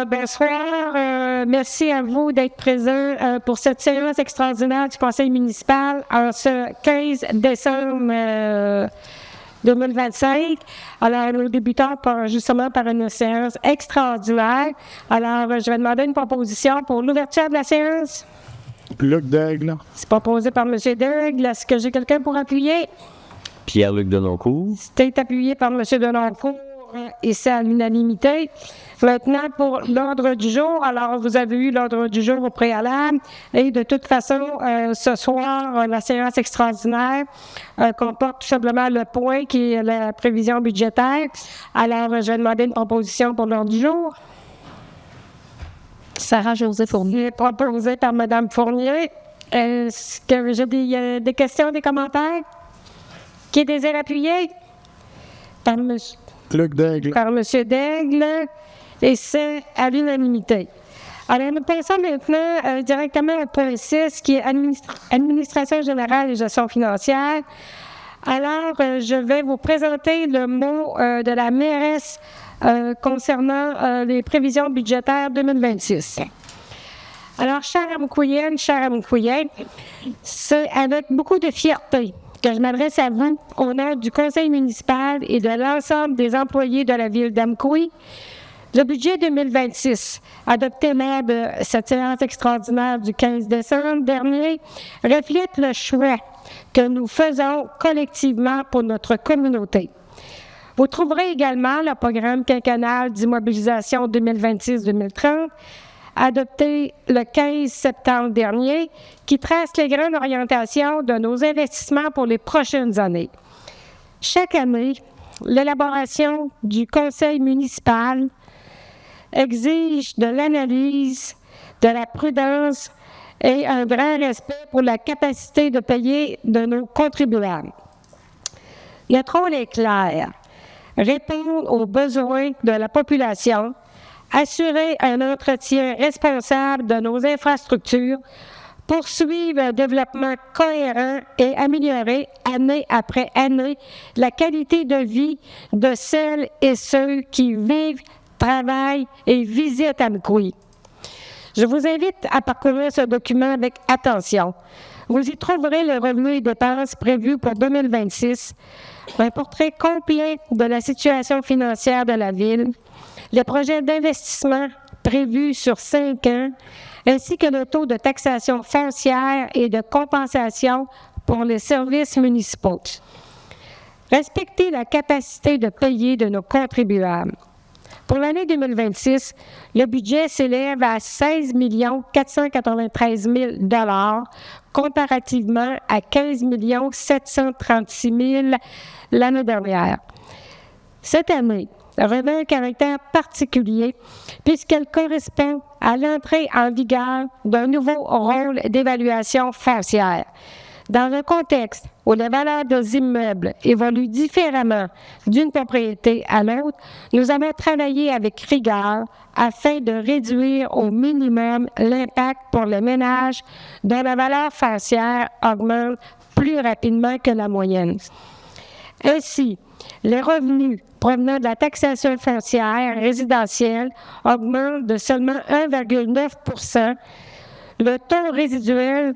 bonsoir. Merci à vous d'être présents pour cette séance extraordinaire du Conseil municipal en ce 15 décembre 2025. Alors, nous débutons justement par une séance extraordinaire. Alors, je vais demander une proposition pour l'ouverture de la séance. Luc Daigle. C'est proposé par M. Daigle. Est-ce que j'ai quelqu'un pour appuyer? Pierre-Luc Denoncourt. C'est appuyé par M. Denoncourt et c'est à l'unanimité. Maintenant, pour l'ordre du jour, alors vous avez eu l'ordre du jour au préalable et de toute façon, ce soir, la séance extraordinaire comporte tout simplement le point qui est la prévision budgétaire. Alors, je vais demander une proposition pour l'ordre du jour. Sarah-Josée Fournier. Proposée par Mme Fournier. Est-ce que j'ai des questions, des commentaires? Qui désire appuyer? Par M. Luc Daigle. Par M. Daigle. Et c'est à l'unanimité. Alors, nous passons maintenant directement au point 6, qui est Administration générale et gestion financière. Alors, je vais vous présenter le mot de la mairesse concernant les prévisions budgétaires 2026. Alors, chère Amoukouyenne, c'est avec beaucoup de fierté que je m'adresse à vous au nom du Conseil municipal et de l'ensemble des employés de la ville d'Amkoui. Le budget 2026, adopté lors de cette séance extraordinaire du 15 décembre dernier, reflète le choix que nous faisons collectivement pour notre communauté. Vous trouverez également le programme quinquennal d'immobilisation 2026-2030, adopté le 15 septembre dernier, qui trace les grandes orientations de nos investissements pour les prochaines années. Chaque année, l'élaboration du conseil municipal exige de l'analyse, de la prudence et un grand respect pour la capacité de payer de nos contribuables. Notre rôle est clair: répondre aux besoins de la population, assurer un entretien responsable de nos infrastructures, poursuivre un développement cohérent et améliorer année après année la qualité de vie de celles et ceux qui vivent, travaillent et visitent Amkoui. Je vous invite à parcourir ce document avec attention. Vous y trouverez le revenu et dépenses prévus pour 2026, un portrait complet de la situation financière de la ville, les projets d'investissement prévus sur 5 ans, ainsi que le taux de taxation foncière et de compensation pour les services municipaux. Respecter la capacité de payer de nos contribuables. Pour l'année 2026, le budget s'élève à 16 493 000 $ comparativement à 15 736 000 l'année dernière. Cette année revêt un caractère particulier puisqu'elle correspond à l'entrée en vigueur d'un nouveau rôle d'évaluation foncière. Dans un contexte où les valeurs des immeubles évoluent différemment d'une propriété à l'autre, nous avons travaillé avec rigueur afin de réduire au minimum l'impact pour les ménages dont la valeur foncière augmente plus rapidement que la moyenne. Ainsi, les revenus provenant de la taxation foncière résidentielle augmentent de seulement 1,9 %. Le taux résiduel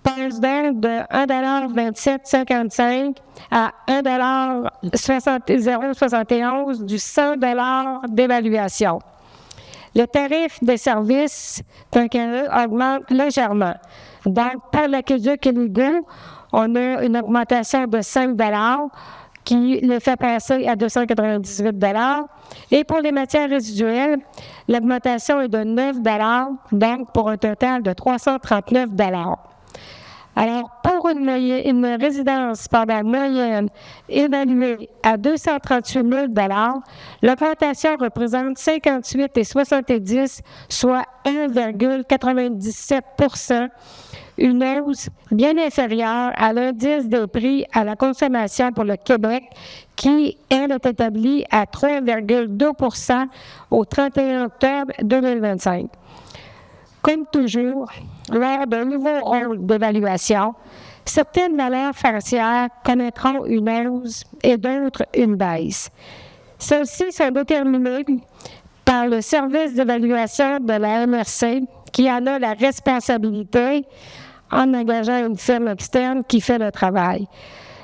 passe donc de 1,2755 à 1,071 du 100 $ d'évaluation. Le tarif des services augmente légèrement. Donc, par l'aqueduc Éligout, on a une augmentation de 5 $ qui le fait passer à 298 $. Et pour les matières résiduelles, l'augmentation est de 9 $, donc pour un total de 339 $. Alors, pour une résidence pendant moyenne évaluée à 238 000 $, l'augmentation représente 58,70 $, soit 1,97 %, une hausse bien inférieure à l'indice des prix à la consommation pour le Québec, qui, elle, est établi à 3,2 % au 31 octobre 2025. Comme toujours, lors d'un nouveau rôle d'évaluation, certaines valeurs foncières connaîtront une hausse et d'autres une baisse. Celles-ci sont déterminées par le service d'évaluation de la MRC, qui en a la responsabilité en engageant une firme externe qui fait le travail.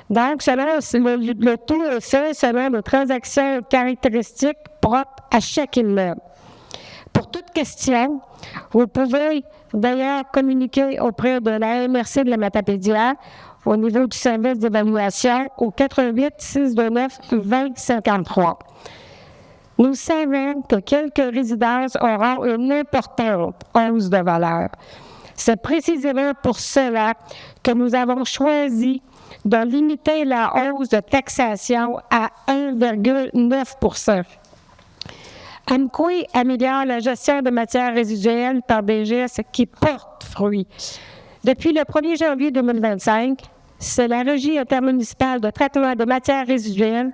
Donc, le tout est fait selon les transactions caractéristiques propres à chaque immeuble. Pour toute question, vous pouvez d'ailleurs communiquer auprès de la MRC de la Matapédia au niveau du service d'évaluation au 88 629 2053. Nous savons que quelques résidences auront une importante hausse de valeur. C'est précisément pour cela que nous avons choisi de limiter la hausse de taxation à 1,9 %. Amqui améliore la gestion de matières résiduelles par des gestes qui portent fruit. Depuis le 1er janvier 2025, c'est la Régie intermunicipale de traitement de matières résiduelles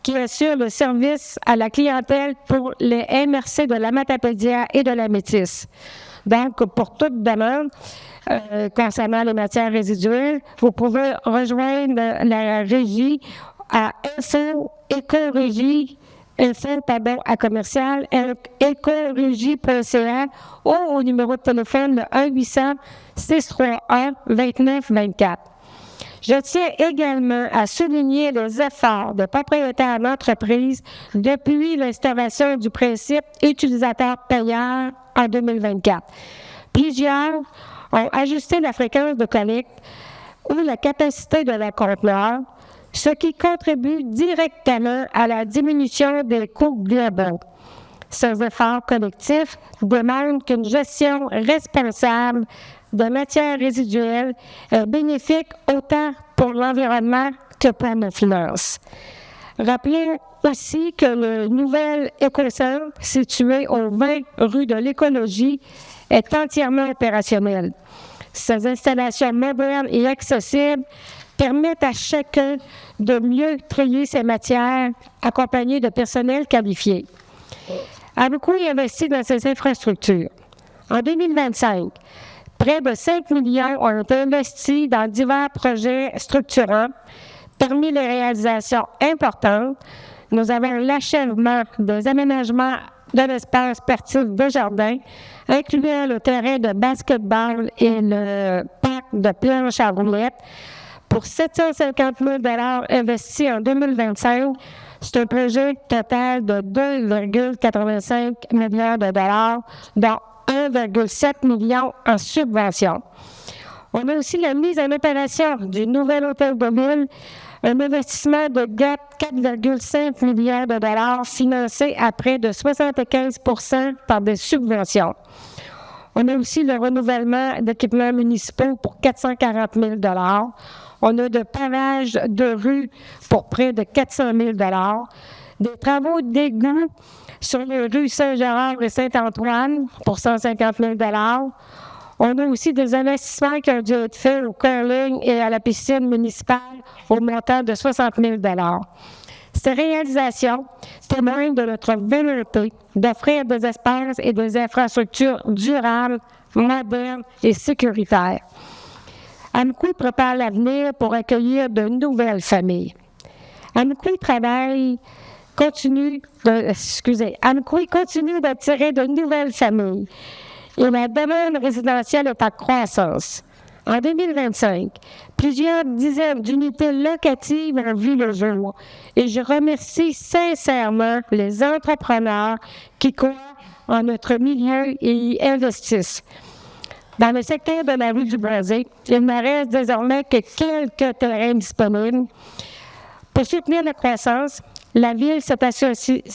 qui assure le service à la clientèle pour les MRC de la Matapédia et de la Métis. Donc, pour toute demande concernant les matières résiduelles, vous pouvez rejoindre la Régie à ecorégie.ca ou au numéro de téléphone le 1-800-631-2924. Je tiens également à souligner les efforts de propriétaires d'entreprises depuis l'instauration du principe utilisateur-payeur en 2024. Plusieurs ont ajusté la fréquence de collecte ou la capacité de la conteneur, ce qui contribue directement à la diminution des coûts globaux. Ces efforts collectifs demandent qu'une gestion responsable de matières résiduelles est bénéfique autant pour l'environnement que pour nos finances. Rappelons aussi que le nouvel écocentre, situé au 20 rue de l'Écologie, est entièrement opérationnel. Ces installations modernes et accessibles permettent à chacun de mieux trier ses matières, accompagné de personnel qualifié. Amqui investit dans ces infrastructures. En 2025, près de 5 millions ont été investis dans divers projets structurants. Parmi les réalisations importantes, nous avons l'achèvement des aménagements de l'espace sportif de jardin, incluant le terrain de basketball et le parc de planche à roulettes, pour 750 000 $ investis en 2025. C'est un projet total de 2,85 milliards de dollars, dont 1,7 million en subvention. On a aussi la mise en opération du nouvel hôtel de ville, un investissement de 4,5 milliards de dollars financé à près de 75 % par des subventions. On a aussi le renouvellement d'équipements municipaux pour 440 000 $. On a de pavage de rues pour près de 400 000 $, des travaux d'égouts sur les rues Saint-Gérard et Saint-Antoine pour 150 000 $. On a aussi des investissements qui ont dû être faits au curling et à la piscine municipale au montant de 60 000 $. Ces réalisations témoignent de notre volonté d'offrir des espaces et des infrastructures durables, modernes et sécuritaires. Amqui prépare l'avenir pour accueillir de nouvelles familles. Amqui continue d'attirer de nouvelles familles et la demande résidentielle est en croissance. En 2025, plusieurs dizaines d'unités locatives ont vu le jour et je remercie sincèrement les entrepreneurs qui croient en notre milieu et y investissent. Dans le secteur de la rue du Brésil, il ne reste désormais que quelques terrains disponibles. Pour soutenir la croissance, la Ville s'est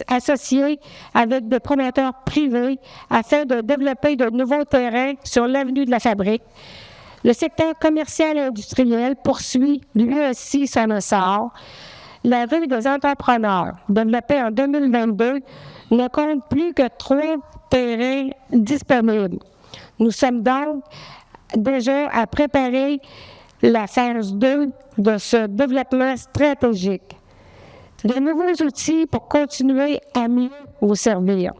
associée avec des promoteurs privés afin de développer de nouveaux terrains sur l'avenue de la Fabrique. Le secteur commercial et industriel poursuit lui aussi son essor. La rue des entrepreneurs, développée en 2022, ne compte plus que 3 terrains disponibles. Nous sommes donc déjà à préparer la phase 2 de ce développement stratégique. De nouveaux outils pour continuer à mieux vous servir.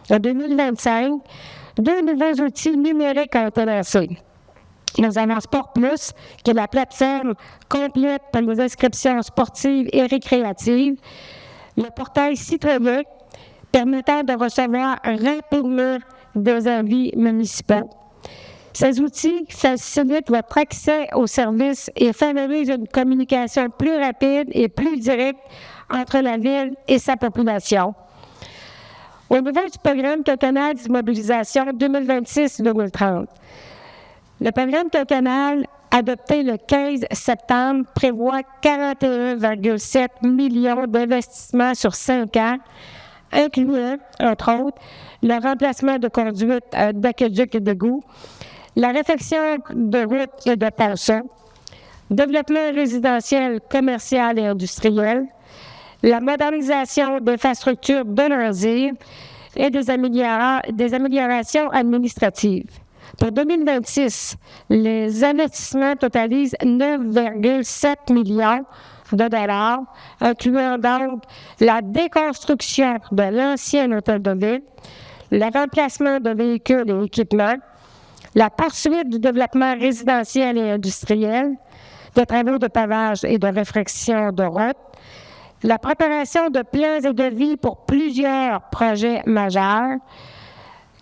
En 2025, 2 nouveaux outils numériques ont été lancés. Nous avons Sport Plus, qui est la plateforme complète pour les inscriptions sportives et récréatives. Le portail Citoyen, permettant de recevoir rapidement des avis municipaux. Ces outils facilitent votre accès aux services et favorisent une communication plus rapide et plus directe entre la ville et sa population. Au niveau du programme quinquennal d'immobilisation 2026-2030, le programme quinquennal adopté le 15 septembre prévoit 41,7 millions d'investissements sur 5 ans, incluant, entre autres, le remplacement de conduites d'aqueducs et d'égouts, la réfection de routes et de ponts, développement résidentiel, commercial et industriel, la modernisation d'infrastructures de loisirs et des améliorations administratives. Pour 2026, les investissements totalisent 9,7 millions de dollars, incluant donc la déconstruction de l'ancien hôtel de ville, le remplacement de véhicules et équipements, la poursuite du développement résidentiel et industriel, des travaux de pavage et de réfection de routes, la préparation de plans et de devis pour plusieurs projets majeurs,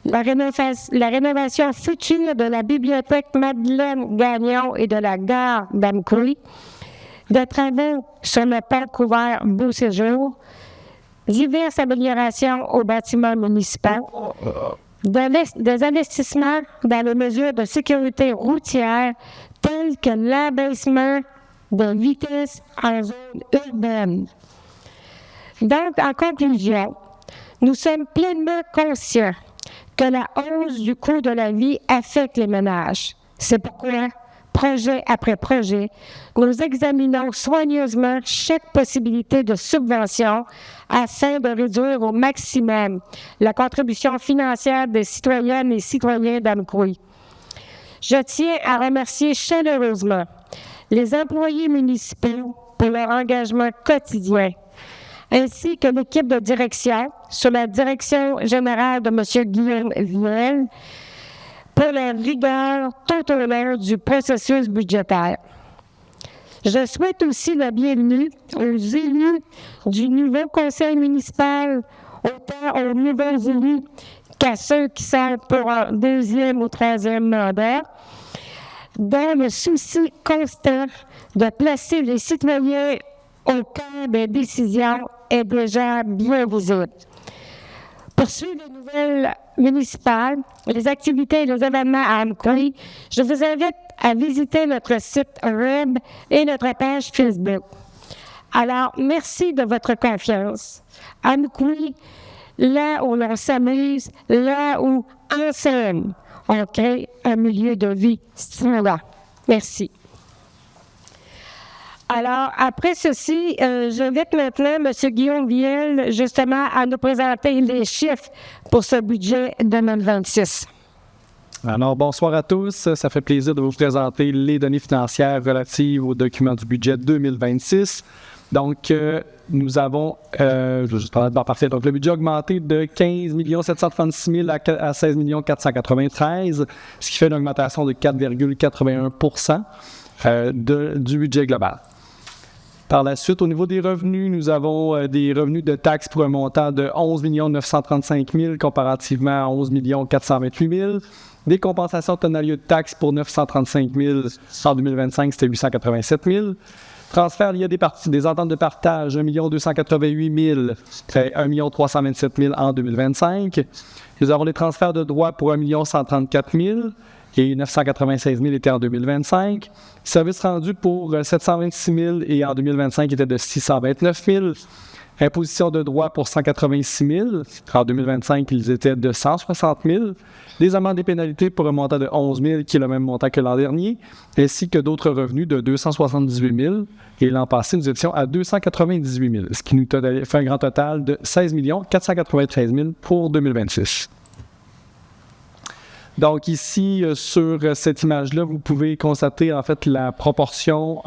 la rénovation future de la bibliothèque Madeleine Gagnon et de la gare d'Amqui, des travaux sur le pont couvert Beau Séjour, diverses améliorations aux bâtiments municipaux, des investissements dans les mesures de sécurité routière telles que l'abaissement de vitesse en zone urbaine. Donc, en conclusion, nous sommes pleinement conscients que la hausse du coût de la vie affecte les ménages. C'est pourquoi, projet après projet, nous examinons soigneusement chaque possibilité de subvention afin de réduire au maximum la contribution financière des citoyennes et citoyens d'Amqui. Je tiens à remercier chaleureusement les employés municipaux pour leur engagement quotidien, ainsi que l'équipe de direction, sous la direction générale de M. Guillaume Viel, pour la rigueur tout au long du processus budgétaire. Je souhaite aussi la bienvenue aux élus du nouveau conseil municipal, autant aux nouveaux élus qu'à ceux qui sont pour un 2e ou 3e mandat, dont le souci constant de placer les citoyens au cœur des décisions est déjà bien visible. Pour suivre les nouvelles municipales, les activités et les événements à Amqui, je vous invite à visiter notre site web et notre page Facebook. Alors, merci de votre confiance. Amqui, là où l'on s'amuse, là où, ensemble, on crée un milieu de vie stimulant. Merci. Alors, après ceci, j'invite maintenant M. Guillaume Viel, justement, à nous présenter les chiffres pour ce budget 2026. Alors, bonsoir à tous. Ça fait plaisir de vous présenter les données financières relatives au document du budget 2026. Donc, nous avons, je vais juste prendre la barre parfaite, donc le budget a augmenté de 15 736 000 à 16 493 000, ce qui fait une augmentation de 4,81 du budget global. Par la suite, au niveau des revenus, nous avons des revenus de taxes pour un montant de 11 935 000 comparativement à 11 428 000. Des compensations totales de taxes pour 935 000 en 2025, c'était 887 000. Transferts liés à des ententes de partage, 1 288 000, 1 327 000 en 2025. Nous avons les transferts de droits pour 1 134 000 et 996 000 étaient en 2025. Services rendus pour 726 000 et en 2025 étaient de 629 000. Imposition de droits pour 186 000. En 2025, ils étaient de 160 000. Des amendes et pénalités pour un montant de 11 000, qui est le même montant que l'an dernier, ainsi que d'autres revenus de 278 000. Et l'an passé, nous étions à 298 000, ce qui nous fait un grand total de 16 493 000 pour 2026. Donc ici, sur cette image-là, vous pouvez constater en fait la proportion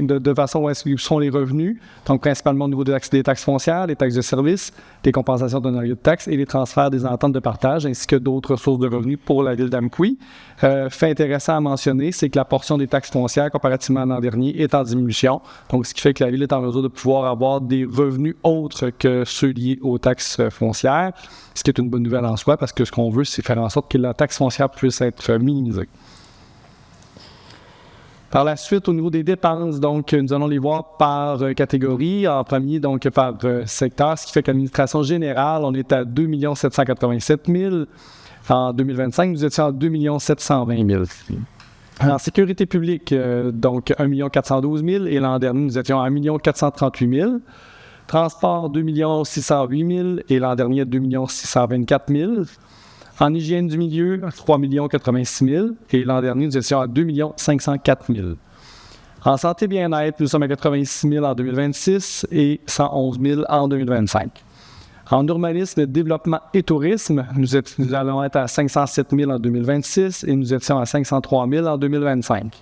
de façon où sont les revenus, donc principalement au niveau des taxes foncières, des taxes de services, des compensations d'honoraires de taxes et les transferts des ententes de partage, ainsi que d'autres sources de revenus pour la ville d'Amqui. Fait intéressant à mentionner, c'est que la portion des taxes foncières, comparativement à l'an dernier, est en diminution. Donc, ce qui fait que la ville est en mesure de pouvoir avoir des revenus autres que ceux liés aux taxes foncières, ce qui est une bonne nouvelle en soi, parce que ce qu'on veut, c'est faire en sorte que la taxe foncière puisse être minimisée. Par la suite, au niveau des dépenses, donc, nous allons les voir par catégorie. En premier, donc, par secteur, ce qui fait que l'administration générale, on est à 2 787 000. En 2025, nous étions à 2 720 000. En sécurité publique, donc 1 412 000, et l'an dernier, nous étions à 1 438 000. Transport, 2 608 000, et l'an dernier, 2 624 000. En hygiène du milieu, 3 086 000, et l'an dernier, nous étions à 2 504 000. En santé bien-être, nous sommes à 86 000 en 2026 et 111 000 en 2025. En urbanisme, développement et tourisme, nous allons être à 507 000 en 2026 et nous étions à 503 000 en 2025.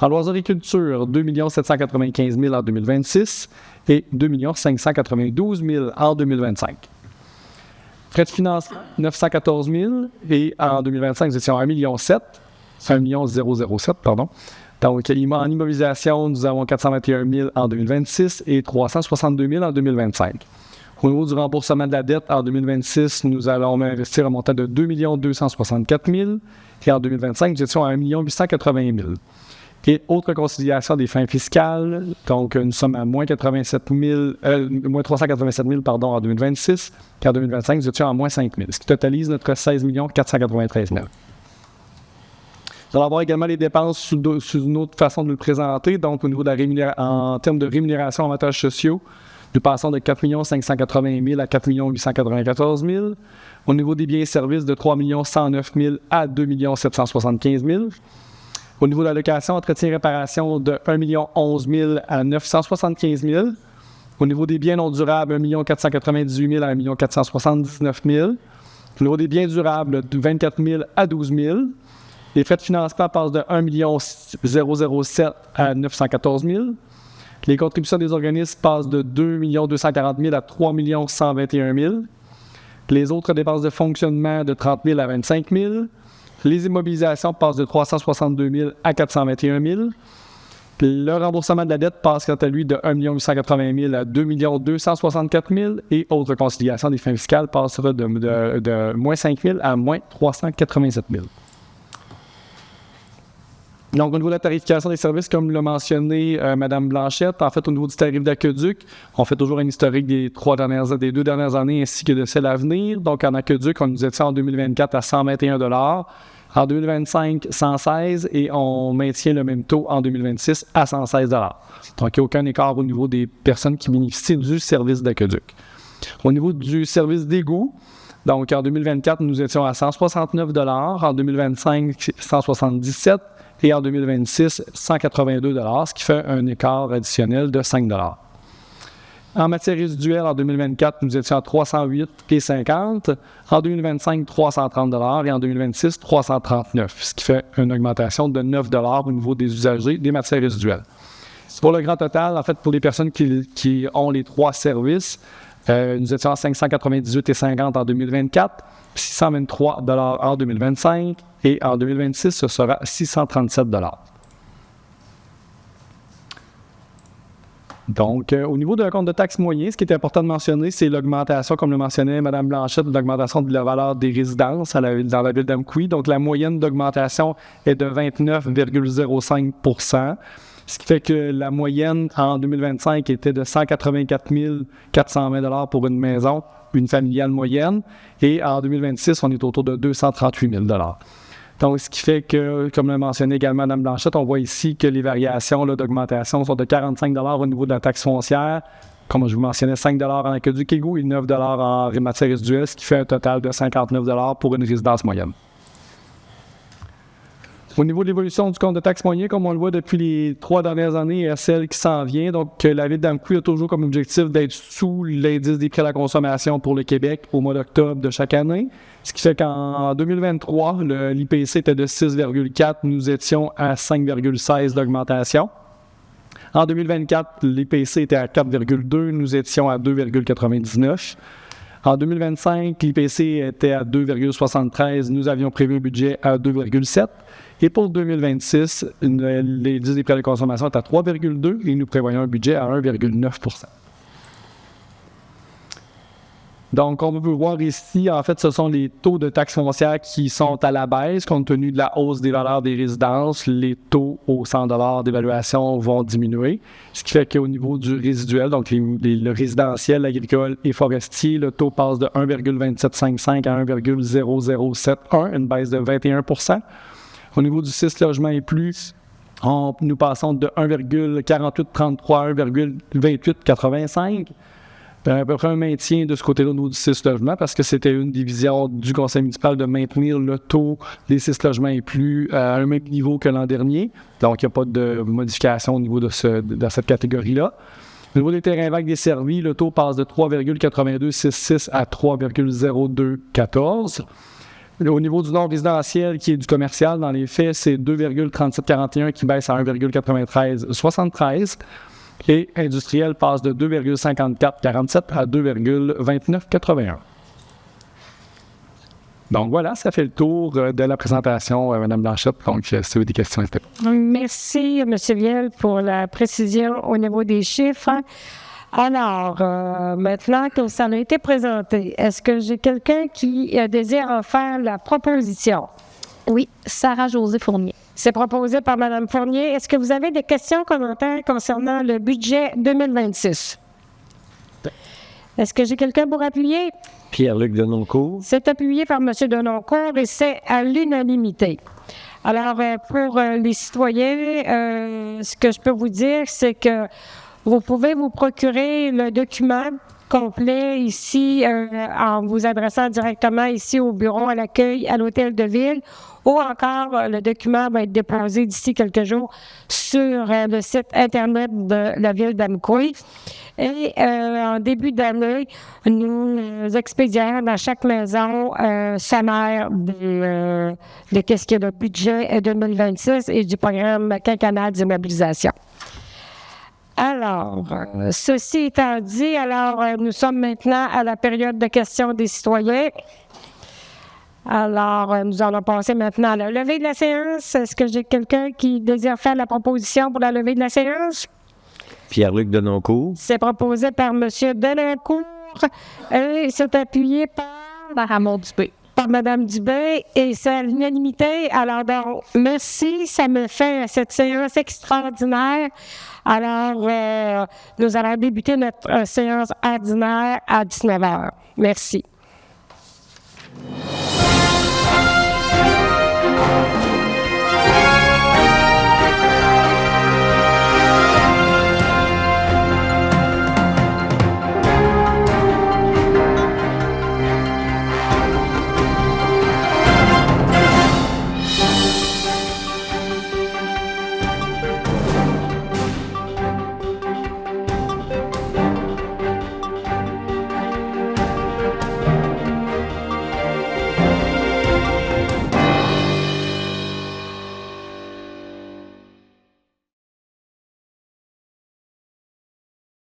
En loisirs-culture, 2 795 000 en 2026 et 2 592 000 en 2025. Frais de financement, 914 000 et en 2025, nous étions à 1 007, pardon. Donc, en immobilisation, nous avons 421 000 en 2026 et 362 000 en 2025. Au niveau du remboursement de la dette, en 2026, nous allons investir un montant de 2 264 000 et en 2025, nous étions à 1 880 000. Et autre conciliation des fins fiscales, donc nous sommes à moins 387 000 en 2026, et en 2025, nous étions à moins 5 000, ce qui totalise notre 16 493 000. Nous allons avoir également les dépenses sous une autre façon de le présenter, donc au niveau de en termes de rémunération en avantages sociaux, nous passons de 4 580 000 à 4 894 000. Au niveau des biens et services, de 3 109 000 à 2 775 000. Au niveau de l'allocation entretien et réparation, de 1 11 000 à 975 000. Au niveau des biens non durables, 1 498 000 à 1 479 000. Au niveau des biens durables, de 24 000 à 12 000. Les frais de financement passent de 1 007 à 914 000. Les contributions des organismes passent de 2 240 000 à 3 121 000. Les autres dépenses de fonctionnement de 30 000 à 25 000. Les immobilisations passent de 362 000 à 421 000. Le remboursement de la dette passe quant à lui de 1 880 000 à 2 264 000. Et autres conciliations des fins fiscales passera de moins 5 000 à moins 387 000. Donc, au niveau de la tarification des services, comme l'a mentionné Mme Blanchette, en fait, au niveau du tarif d'aqueduc, on fait toujours un historique des 2 dernières années ainsi que de celles à venir. Donc, en aqueduc, on nous était en 2024 à 121 $, en 2025, 116 et on maintient le même taux en 2026 à 116 $. Donc, il n'y a aucun écart au niveau des personnes qui bénéficient du service d'aqueduc. Au niveau du service d'égout, donc en 2024, nous étions à 169 $, en 2025, 177 $ et en 2026, 182 $, ce qui fait un écart additionnel de 5 $. En matière résiduelle, en 2024, nous étions à 308 et 50 $. En 2025, 330 $ et en 2026, 339 $, ce qui fait une augmentation de 9 $ au niveau des usagers des matières résiduelles. Pour le grand total, en fait, pour les personnes qui ont les trois services, nous étions à 598 et 50 $ en 2024, 623 $ en 2025 et en 2026, ce sera 637 $. Donc, au niveau d'un compte de taxe moyen, ce qui est important de mentionner, c'est l'augmentation, comme le mentionnait Mme Blanchette, l'augmentation de la valeur des résidences dans la ville d'Amqui. Donc, la moyenne d'augmentation est de 29,05 %, ce qui fait que la moyenne en 2025 était de 184 420 $ pour une maison, une familiale moyenne, et en 2026, on est autour de 238 000 $. Donc, ce qui fait que, comme l'a mentionné également Mme Blanchette, on voit ici que les variations d'augmentation sont de 45 $ au niveau de la taxe foncière, comme je vous mentionnais, 5 $ en aqueduc égout et 9 $ en matière résiduelle, ce qui fait un total de 59 $ pour une résidence moyenne. Au niveau de l'évolution du compte de taxe moyen, comme on le voit depuis les 3 dernières années, et celle qui s'en vient, donc la ville d'Amqui a toujours comme objectif d'être sous l'indice des prix à la consommation pour le Québec au mois d'octobre de chaque année. Ce qui fait qu'en 2023, l'IPC était de 6,4, nous étions à 5,16 d'augmentation. En 2024, l'IPC était à 4,2, nous étions à 2,99. En 2025, l'IPC était à 2,73, nous avions prévu un budget à 2,7. Et pour 2026, l'indice des prix à la consommation est à 3,2 et nous prévoyons un budget à 1,9 %. Donc, on peut voir ici, en fait, ce sont les taux de taxes foncières qui sont à la baisse compte tenu de la hausse des valeurs des résidences. Les taux aux 100 $ d'évaluation vont diminuer, ce qui fait qu'au niveau du résiduel, donc le résidentiel, agricole et forestier, le taux passe de 1,2755 à 1,0071, une baisse de 21 %. Au niveau du 6 logements et plus, nous passons de 1,4833 à 1,2885. À peu près un maintien de ce côté-là au niveau du 6 logements parce que c'était une division du conseil municipal de maintenir le taux des 6 logements et plus à un même niveau que l'an dernier. Donc, il n'y a pas de modification au niveau de cette catégorie-là. Au niveau des terrains vagues desservis, le taux passe de 3,8266 à 3,0214. Au niveau du non-résidentiel, qui est du commercial, dans les faits, c'est 2,3741 qui baisse à 1,9373. Et industriel passe de 2,5447 à 2,2981. Donc voilà, ça fait le tour de la présentation, Mme Blanchette. Donc, si vous avez des questions, n'hésitez pas. Merci, M. Viel, pour la précision au niveau des chiffres. Alors, maintenant que ça a été présenté, est-ce que j'ai quelqu'un qui désire en faire la proposition? Oui, Sarah-Josée Fournier. C'est proposé par Mme Fournier. Est-ce que vous avez des questions, commentaires concernant le budget 2026? Est-ce que j'ai quelqu'un pour appuyer? Pierre-Luc Denoncourt. C'est appuyé par M. Denoncourt et c'est à l'unanimité. Alors, pour les citoyens, ce que je peux vous dire, c'est que vous pouvez vous procurer le document complet ici en vous adressant directement ici au bureau à l'accueil à l'hôtel de ville ou encore le document va être déposé d'ici quelques jours sur le site Internet de la ville d'Amqui. Et en début d'année, nous expédions dans chaque maison sommaire de qu'est-ce qu'il y a de budget 2026 et du programme quinquennal d'immobilisation. Alors, ceci étant dit, nous sommes maintenant à la période de questions des citoyens. Alors, nous allons passer maintenant à la levée de la séance. Est-ce que j'ai quelqu'un qui désire faire la proposition pour la levée de la séance? Pierre-Luc Denoncourt. C'est proposé par M. Denoncourt et c'est appuyé par Mme Dubé et c'est à l'unanimité. Alors, donc, merci. Ça me fait cette séance extraordinaire. Alors, nous allons débuter notre séance ordinaire à 19h. Merci.